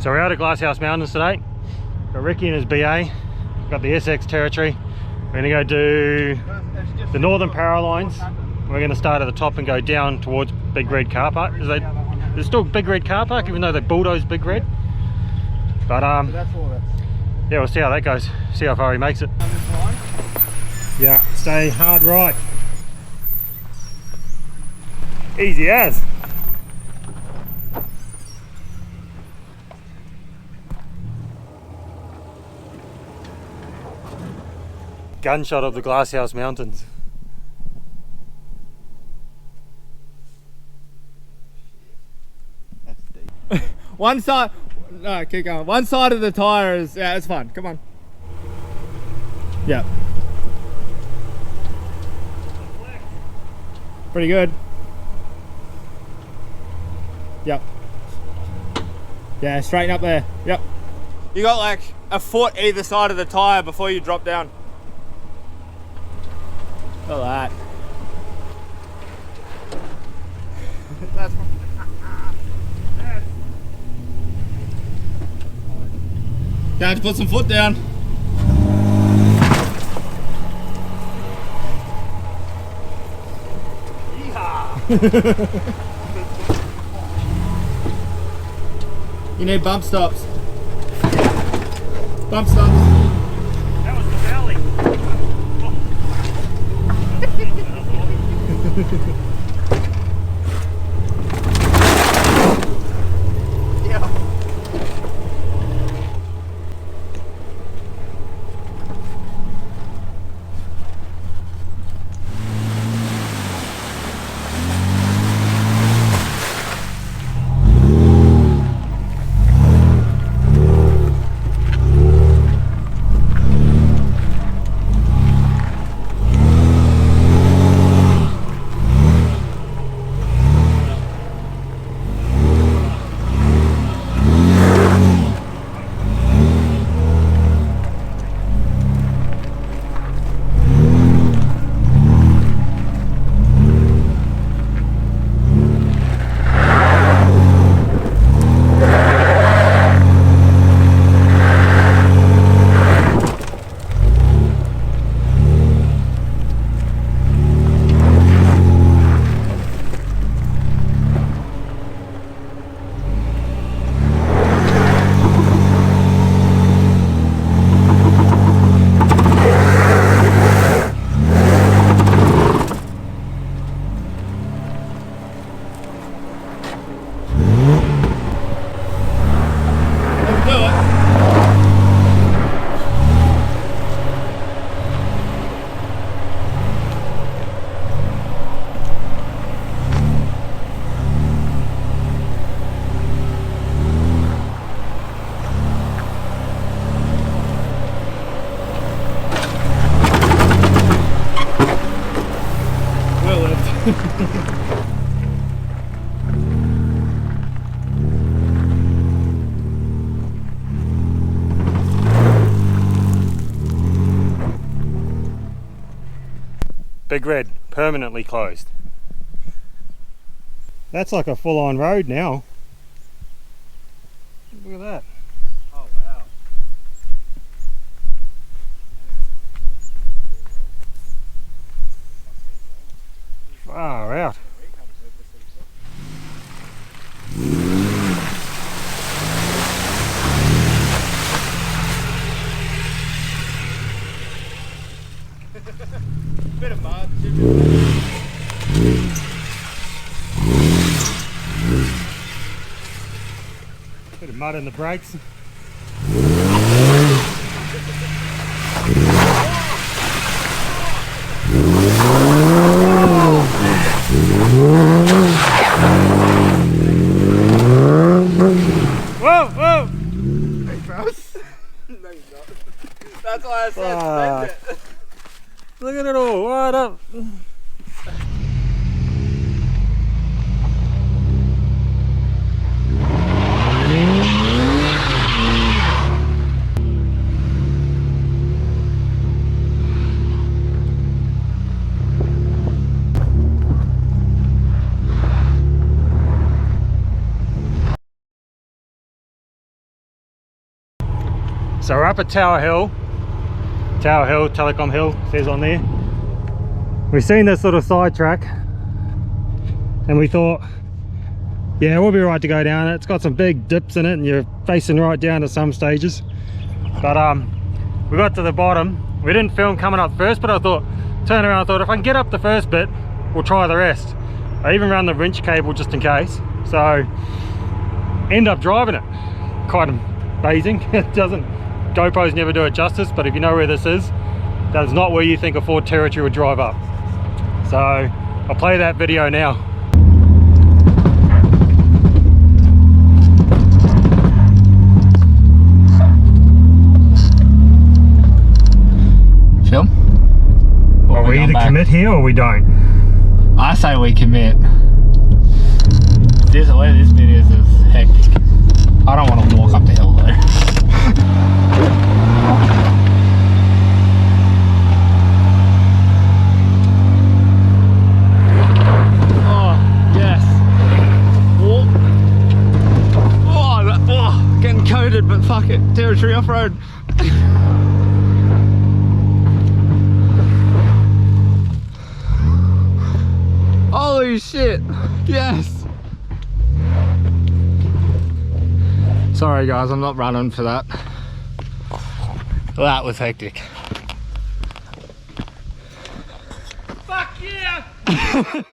So we're out at Glasshouse Mountains today. Got Riki and his BA. Got the SX Territory. We're gonna go do the Northern Powerlines. We're gonna start at the top and go down towards Big Red Car Park. There's still Big Red Car Park, even though they bulldozed Big Red. But yeah, we'll see how that goes. See how far he makes it. Yeah, stay hard right. Easy as. Gunshot of the Glasshouse Mountains. That's deep. One side, no, keep going. One side of the tire is, yeah, it's fine. Come on. Yeah. Pretty good. Yep. Yeah, straighten up there. Yep. You got like a foot either side of the tire before you drop down. Look at that. That's Gonna have to put some foot down. You need bump stops. Bump stops. That was the valley. Yeah. Big Red, permanently closed. That's like a full-on road now. Look at that. Oh wow. Far out. Bit of mud. Bit of mud in the brakes. Whoa, whoa! Hey, Faust. No, you're not. That's why I said spend it. Look at it all, what up? So we're up at Tower Hill, Telecom Hill, says on there. We've seen this little side track and we thought, yeah, we'll be right to go down it. It's got some big dips in it and you're facing right down to some stages. But we got to the bottom. We didn't film coming up first, but I thought, turn around, I thought if I can get up the first bit, we'll try the rest. I even ran the winch cable just in case. So end up driving it. Quite amazing. It doesn't, GoPros never do it justice, but if you know where this is, that is not where you think a Ford Territory would drive up. So I'll play that video now. Film? Well, we either commit here or we don't. I say we commit. The way this video is hectic. I don't want to walk up the hill though. Oh, yes. Oh, getting coated, but fuck it. Territory off-road. Holy shit, yes. Sorry guys, I'm not running for that. That was hectic. Fuck yeah!